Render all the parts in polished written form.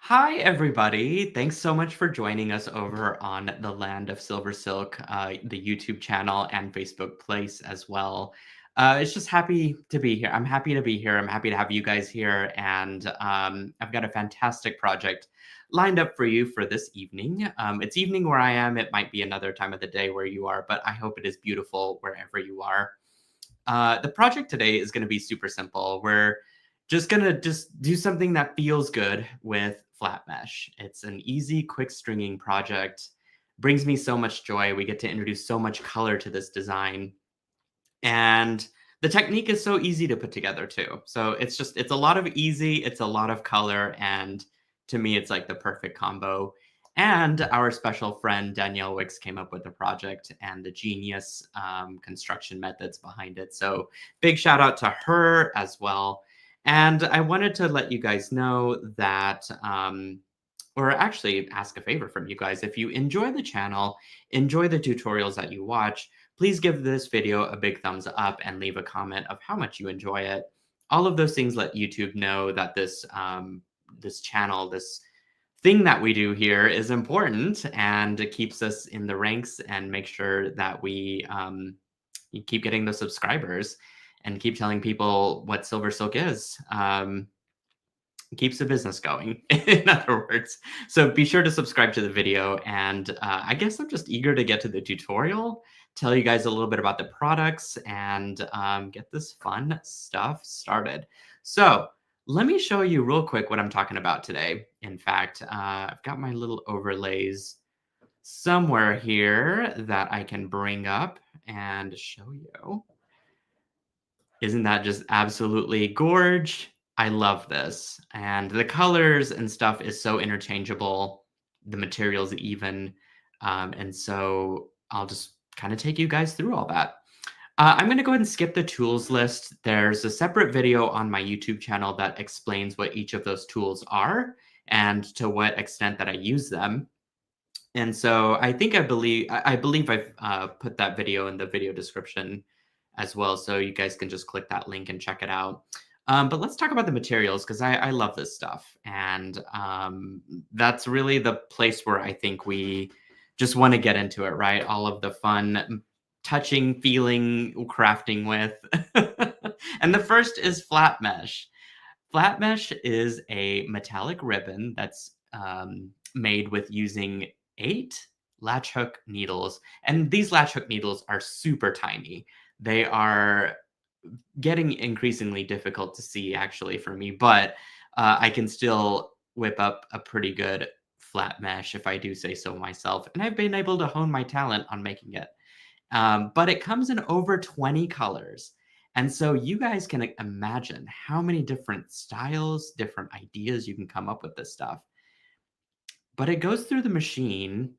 Hi, everybody. Thanks so much for joining us over on the Land of SilverSilk, the YouTube channel and Facebook place as well. It's just happy to be here. I'm happy to be here. I'm happy to have you guys here. And I've got a fantastic project lined up for you for this evening. It's evening where I am. It might be another time of the day where you are, but I hope it is beautiful wherever you are. The project today is going to be super simple. We're just going to do something that feels good with flat mesh. It's an easy, quick stringing project. Brings me so much joy. We get to introduce so much color to this design. And the technique is so easy to put together too. So it's a lot of easy, it's a lot of color, and to me, it's like the perfect combo. And our special friend Danielle Wicks came up with the project and the genius construction methods behind it. So big shout out to her as well. And I wanted to let you guys know that, or actually ask a favor from you guys. If you enjoy the channel, enjoy the tutorials that you watch, please give this video a big thumbs up and leave a comment of how much you enjoy it. All of those things let YouTube know that this channel, this thing that we do here is important and it keeps us in the ranks and make sure that you keep getting the subscribers and keep telling people what Silver Silk is. Keeps the business going, in other words. So be sure to subscribe to the video. And I guess I'm just eager to get to the tutorial, tell you guys a little bit about the products, and get this fun stuff started. So let me show you real quick what I'm talking about today. In fact, I've got my little overlays somewhere here that I can bring up and show you. Isn't that just absolutely gorge? I love this. And the colors and stuff is so interchangeable, the materials even. And so I'll just kind of take you guys through all that. I'm going to go ahead and skip the tools list. There's a separate video on my YouTube channel that explains what each of those tools are and to what extent that I use them. And so I believe I've put that video in the video description as well, so you guys can just click that link and check it out. But let's talk about the materials because I love this stuff, and that's really the place where I think we just want to get into it, right? All of the fun, touching, feeling, crafting with, and the first is flat mesh. Flat mesh is a metallic ribbon that's made with using 8 latch hook needles. And these latch hook needles are super tiny. They are getting increasingly difficult to see actually for me, but I can still whip up a pretty good flat mesh if I do say so myself. And I've been able to hone my talent on making it. But it comes in over 20 colors. And so you guys can imagine how many different styles, different ideas you can come up with this stuff. But it goes through the machine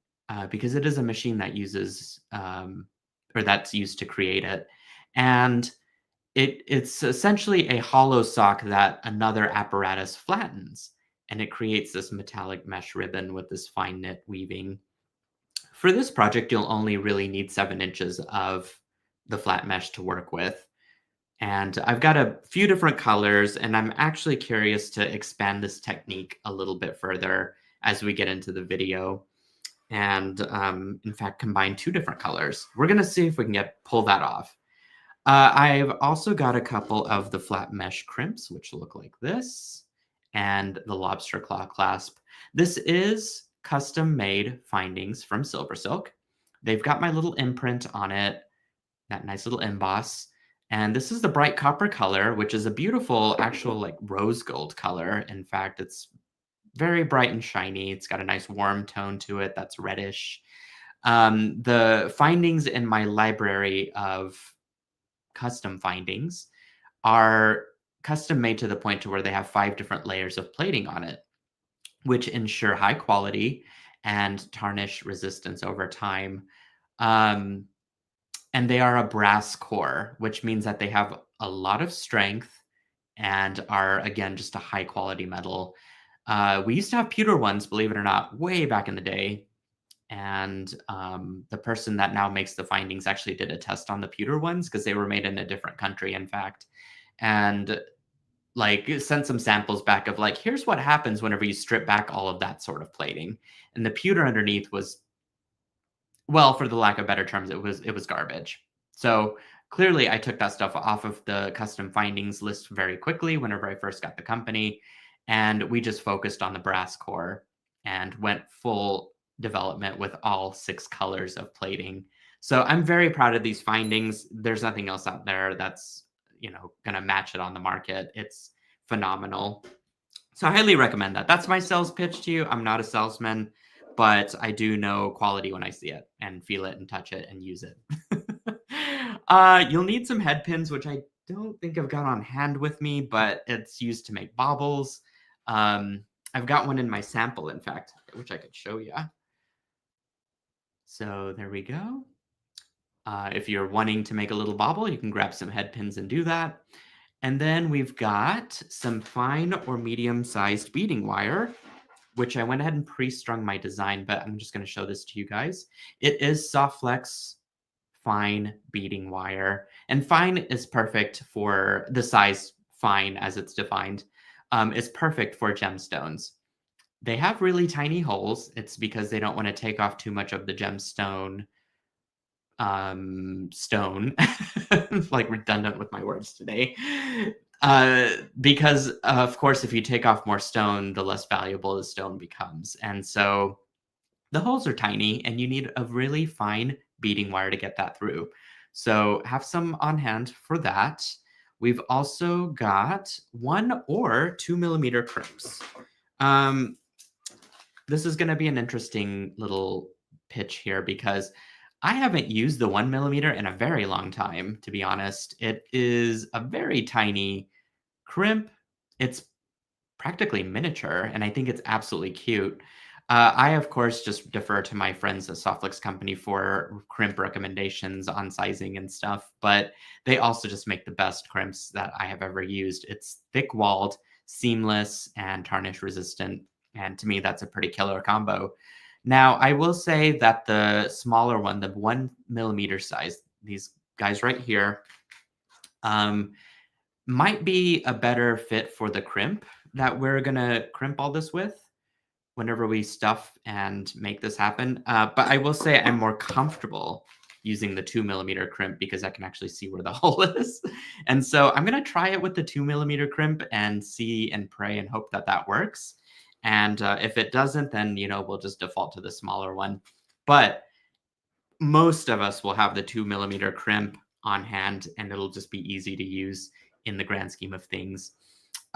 because it is a machine that uses or that's used to create it. And it's essentially a hollow sock that another apparatus flattens. And it creates this metallic mesh ribbon with this fine knit weaving. For this project, you'll only really need 7 inches of the flat mesh to work with. And I've got a few different colors, and I'm actually curious to expand this technique a little bit further as we get into the video. And in fact, combine 2 different colors. We're going to see if we can pull that off. I've also got a couple of the flat mesh crimps, which look like this, and the lobster claw clasp. This is custom made findings from SilverSilk. They've got my little imprint on it, that nice little emboss. And this is the bright copper color, which is a beautiful actual like rose gold color. In fact, it's very bright and shiny. It's got a nice warm tone to it that's reddish. The findings in my library of custom findings are custom made to the point to where they have 5 different layers of plating on it, which ensure high quality and tarnish resistance over time. Um, and they are a brass core, which means that they have a lot of strength and are, again, just a high quality metal. We used to have pewter ones, believe it or not, way back in the day. And the person that now makes the findings actually did a test on the pewter ones because they were made in a different country, in fact. And like sent some samples back of like, here's what happens whenever you strip back all of that sort of plating. And the pewter underneath was, well, for the lack of better terms, it was garbage. So clearly I took that stuff off of the custom findings list very quickly whenever I first got the company. And we just focused on the brass core and went full development with all 6 colors of plating. So I'm very proud of these findings. There's nothing else out there that's, gonna match it on the market. It's phenomenal. So I highly recommend that. That's my sales pitch to you. I'm not a salesman, but I do know quality when I see it and feel it and touch it and use it. You'll need some head pins, which I don't think I've got on hand with me, but it's used to make baubles. I've got one in my sample, in fact, which I could show you. So there we go. If you're wanting to make a little bauble, you can grab some head pins and do that. And then we've got some fine or medium-sized beading wire, which I went ahead and pre-strung my design, but I'm just going to show this to you guys. It is soft flex fine beading wire, and fine is perfect for the size fine as it's defined. It's perfect for gemstones. They have really tiny holes. It's because they don't want to take off too much of the gemstone stone, like redundant with my words today. Because of course, if you take off more stone, the less valuable the stone becomes. And so the holes are tiny and you need a really fine beading wire to get that through. So have some on hand for that. We've also got 1 or 2 millimeter crimps. This is going to be an interesting little pitch here because I haven't used the 1 millimeter in a very long time, to be honest. It is a very tiny crimp. It's practically miniature, and I think it's absolutely cute. I, of course, just defer to my friends at Softflix Company for crimp recommendations on sizing and stuff, but they also just make the best crimps that I have ever used. It's thick-walled, seamless, and tarnish resistant, and to me, that's a pretty killer combo. Now, I will say that the smaller one, the 1 millimeter size, these guys right here, might be a better fit for the crimp that we're gonna crimp all this with whenever we stuff and make this happen. But I will say I'm more comfortable using the 2 millimeter crimp because I can actually see where the hole is. And so I'm gonna try it with the 2 millimeter crimp and see and pray and hope that that works. And if it doesn't, then, we'll just default to the smaller one. But most of us will have the 2 millimeter crimp on hand and it'll just be easy to use in the grand scheme of things.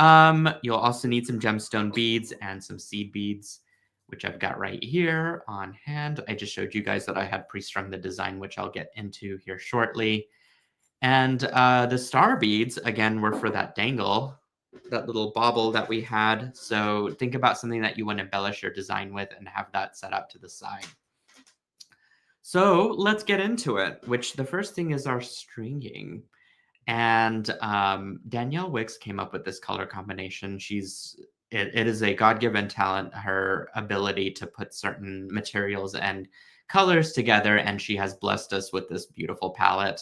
You'll also need some gemstone beads and some seed beads, which I've got right here on hand. I just showed you guys that I had pre-strung the design, which I'll get into here shortly. And the star beads, again, were for that dangle, that little bauble that we had. So think about something that you want to embellish your design with and have that set up to the side. So let's get into it, which the first thing is our stringing. And Danielle Wicks came up with this color combination. It is a God-given talent, her ability to put certain materials and colors together, and she has blessed us with this beautiful palette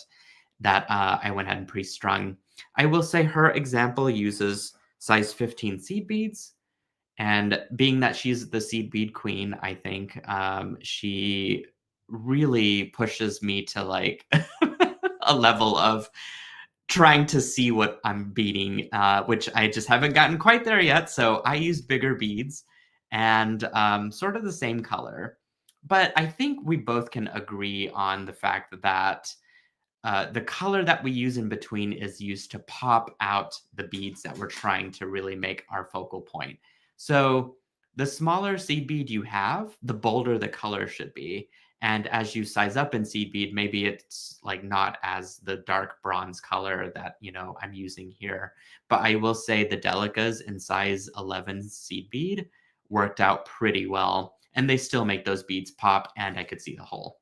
that I went ahead and pre-strung. I will say her example uses size 15 seed beads, and being that she's the seed bead queen, I think she really pushes me to like a level of trying to see what I'm beading, which I just haven't gotten quite there yet. So I used bigger beads and sort of the same color. But I think we both can agree on the fact that the color that we use in between is used to pop out the beads that we're trying to really make our focal point. So the smaller seed bead you have, the bolder the color should be. And as you size up in seed bead, maybe it's like not as the dark bronze color that, I'm using here. But I will say the Delicas in size 11 seed bead worked out pretty well. And they still make those beads pop and I could see the hole.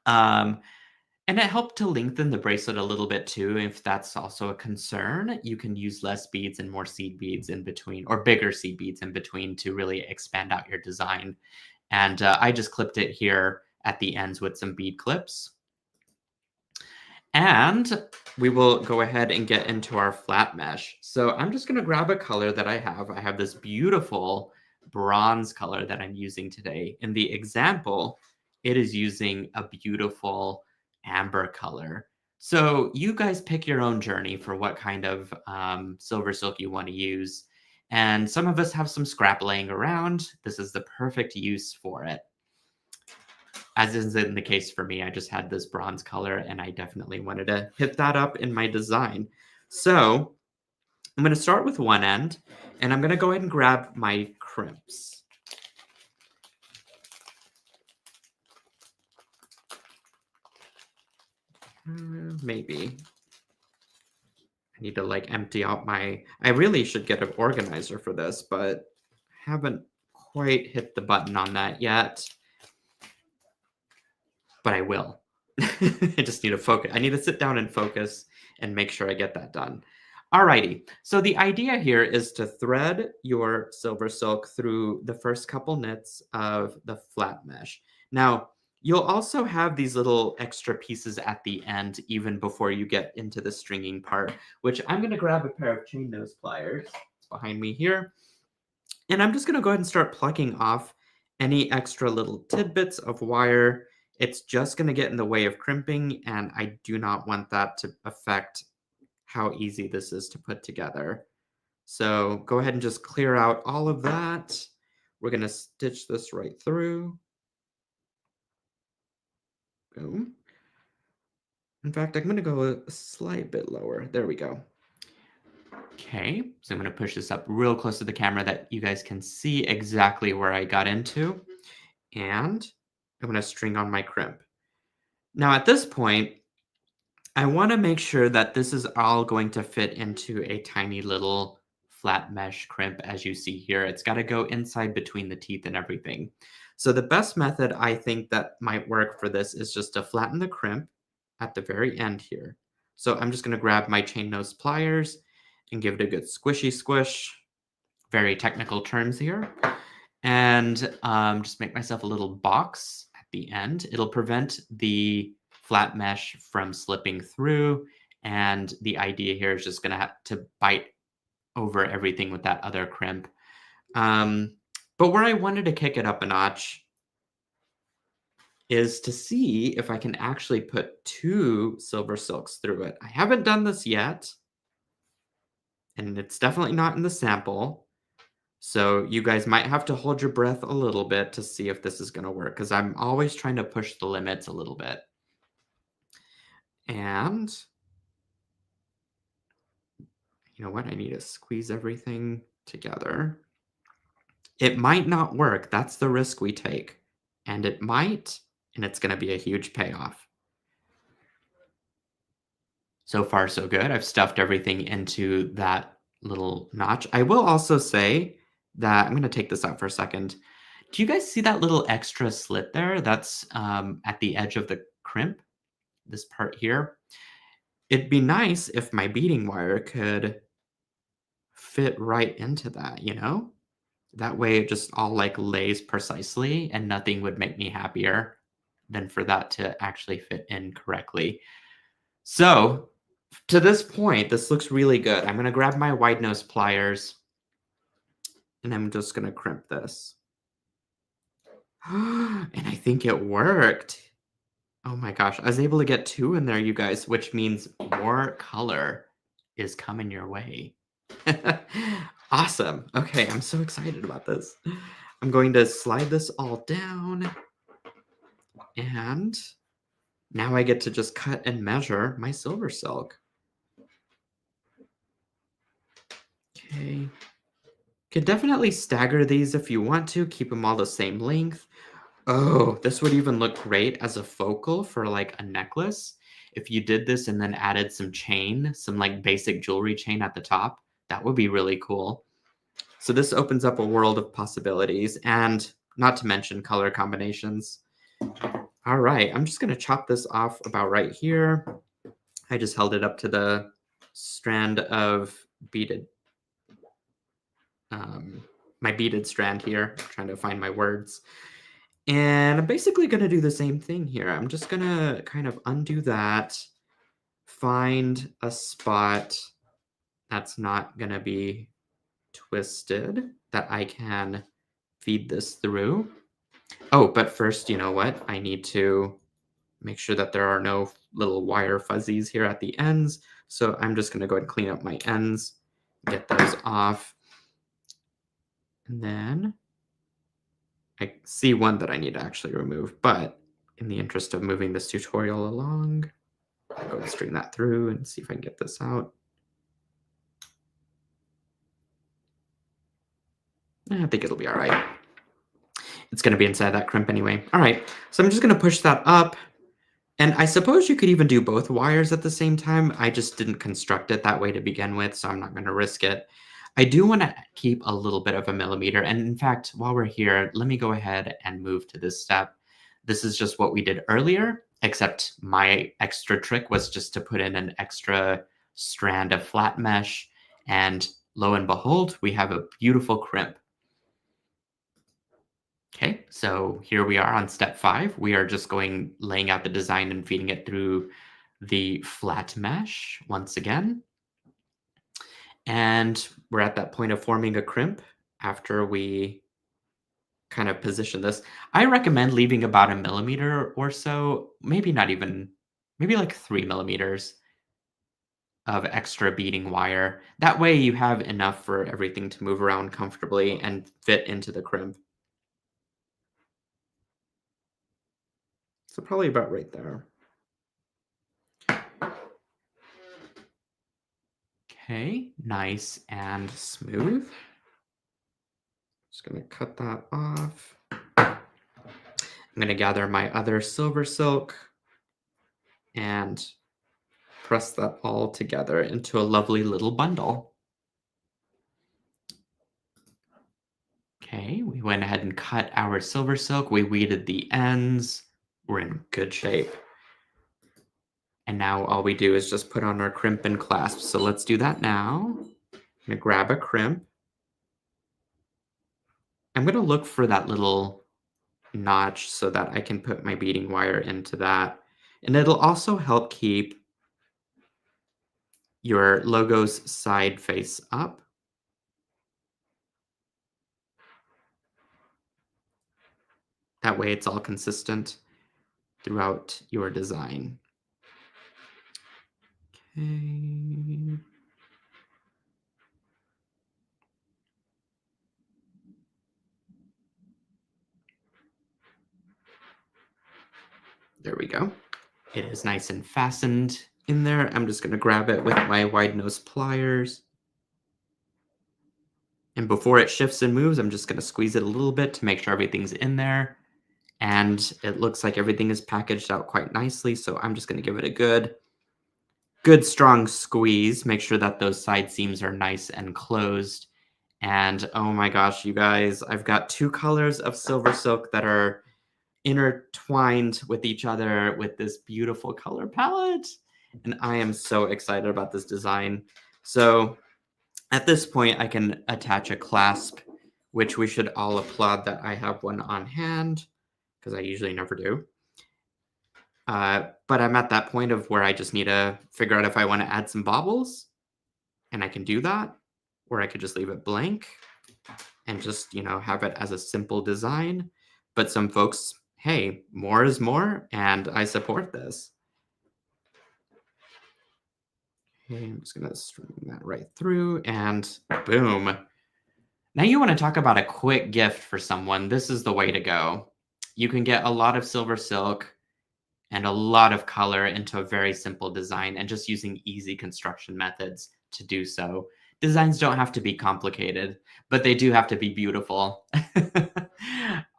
And it helped to lengthen the bracelet a little bit too. If that's also a concern, you can use less beads and more seed beads in between, or bigger seed beads in between to really expand out your design. And I just clipped it here at the ends with some bead clips. And we will go ahead and get into our flat mesh. So I'm just going to grab a color that I have. I have this beautiful bronze color that I'm using today. In the example, it is using a beautiful amber color. So you guys pick your own journey for what kind of silver silk you want to use. And some of us have some scrap laying around. This is the perfect use for it. As is in the case for me, I just had this bronze color and I definitely wanted to hit that up in my design. So I'm going to start with one end and I'm going to go ahead and grab my crimps. Maybe. I need to like empty out my, I really should get an organizer for this, but haven't quite hit the button on that yet. But I will. I just need to focus. I need to sit down and focus and make sure I get that done. Alrighty, so the idea here is to thread your silver silk through the first couple knits of the flat mesh. Now, you'll also have these little extra pieces at the end, even before you get into the stringing part, which I'm going to grab a pair of chain nose pliers. It's behind me here. And I'm just going to go ahead and start plucking off any extra little tidbits of wire. It's just going to get in the way of crimping, and I do not want that to affect how easy this is to put together. So go ahead and just clear out all of that. We're going to stitch this right through. Boom. In fact, I'm going to go a slight bit lower. There we go. Okay, so I'm going to push this up real close to the camera that you guys can see exactly where I got into. And I'm going to string on my crimp. Now at this point, I want to make sure that this is all going to fit into a tiny little flat mesh crimp as you see here. It's got to go inside between the teeth and everything. So the best method I think that might work for this is just to flatten the crimp at the very end here. So I'm just going to grab my chain nose pliers and give it a good squishy squish. Very technical terms here. And just make myself a little box at the end. It'll prevent the flat mesh from slipping through. And the idea here is just going to have to bite over everything with that other crimp. But where I wanted to kick it up a notch is to see if I can actually put 2 silver silks through it. I haven't done this yet, and it's definitely not in the sample. So you guys might have to hold your breath a little bit to see if this is going to work, because I'm always trying to push the limits a little bit. And you know what? I need to squeeze everything together. It might not work. That's the risk we take. And it might, and it's going to be a huge payoff. So far, so good. I've stuffed everything into that little notch. I will also say that I'm going to take this out for a second. Do you guys see that little extra slit there? That's at the edge of the crimp, this part here. It'd be nice if my beading wire could fit right into that, you know? That way it just all like lays precisely and nothing would make me happier than for that to actually fit in correctly. So to this point, this looks really good. I'm going to grab my wide nose pliers and I'm just going to crimp this. And I think it worked. Oh my gosh, I was able to get 2 in there, you guys, which means more color is coming your way. Awesome. Okay, I'm so excited about this. I'm going to slide this all down. And now I get to just cut and measure my silver silk. Okay. Could definitely stagger these if you want to, keep them all the same length. Oh, this would even look great as a focal for like a necklace. If you did this and then added some chain, some like basic jewelry chain at the top, that would be really cool. So this opens up a world of possibilities, and not to mention color combinations. All right, I'm just going to chop this off about right here. I just held it up to the strand of beaded, my beaded strand here. I'm trying to find my words. And I'm basically going to do the same thing here. I'm just going to kind of undo that find a spot that's not going to be twisted that I can feed this through. Oh, but first, you know what? I need to make sure that there are no little wire fuzzies here at the ends. So I'm just going to go ahead and clean up my ends, get those off. And then I see one that I need to actually remove, but in the interest of moving this tutorial along, I'll go and string that through and see if I can get this out. I think it'll be all right. It's going to be inside that crimp anyway. All right, so I'm just going to push that up. And I suppose you could even do both wires at the same time. I just didn't construct it that way to begin with, so I'm not going to risk it. I do want to keep a little bit of a millimeter. And in fact, while we're here, let me go ahead and move to this step. This is just what we did earlier, except my extra trick was just to put in an extra strand of flat mesh. And lo and behold, we have a beautiful crimp. Okay, so here we are on step 5. We are just laying out the design and feeding it through the flat mesh once again. And we're at that point of forming a crimp after we kind of position this. I recommend leaving about 1 millimeter or so, maybe not even, maybe like 3 millimeters of extra beading wire. That way you have enough for everything to move around comfortably and fit into the crimp. So probably about right there. Okay, nice and smooth. Just gonna cut that off. I'm gonna gather my other silver silk and press that all together into a lovely little bundle. Okay, we went ahead and cut our silver silk. We weeded the ends. We're in good shape. And now all we do is just put on our crimp and clasp. So let's do that now. I'm gonna grab a crimp. I'm gonna look for that little notch so that I can put my beading wire into that. And it'll also help keep your logo's side face up. That way it's all consistent throughout your design. Okay. There we go. It is nice and fastened in there. I'm just going to grab it with my wide nose pliers. And before it shifts and moves, I'm just going to squeeze it a little bit to make sure everything's in there. And it looks like everything is packaged out quite nicely. So I'm just going to give it a good strong squeeze. Make sure that those side seams are nice and closed. And oh my gosh, you guys, I've got 2 colors of silver silk that are intertwined with each other with this beautiful color palette. And I am so excited about this design. So at this point, I can attach a clasp, which we should all applaud that I have one on hand, because I usually never do. But I'm at that point of where I just need to figure out if I want to add some baubles, and I can do that, or I could just leave it blank and just, have it as a simple design. But some folks, hey, more is more, and I support this. Okay, I'm just gonna string that right through, and boom. Now you want to talk about a quick gift for someone. This is the way to go. You can get a lot of silver silk and a lot of color into a very simple design, and just using easy construction methods to do so. Designs don't have to be complicated, but they do have to be beautiful.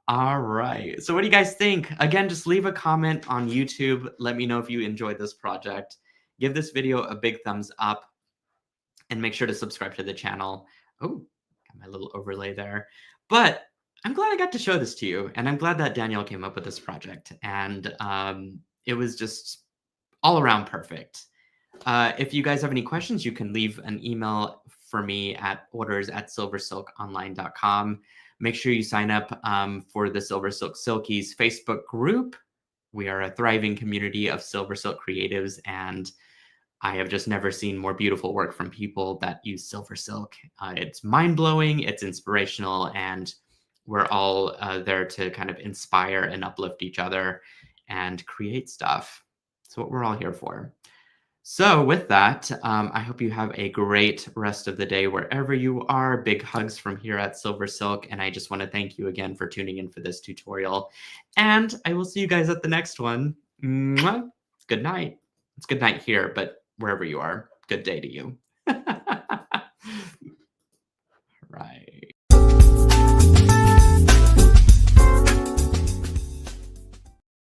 All right. So what do you guys think? Again, just leave a comment on YouTube. Let me know if you enjoyed this project. Give this video a big thumbs up and make sure to subscribe to the channel. Oh, got my little overlay there. But I'm glad I got to show this to you, and I'm glad that Danielle came up with this project. And it was just all around perfect. If you guys have any questions, you can leave an email for me at orders@silversilkonline.com. Make sure you sign up for the SilverSilk Silkies Facebook group. We are a thriving community of SilverSilk creatives, and I have just never seen more beautiful work from people that use silver silk. It's mind-blowing, it's inspirational, and we're all there to kind of inspire and uplift each other and create stuff. That's what we're all here for. So with that, I hope you have a great rest of the day wherever you are. Big hugs from here at SilverSilk, and I just want to thank you again for tuning in for this tutorial. And I will see you guys at the next one. Mwah. Good night. It's good night here, but wherever you are, good day to you. Right.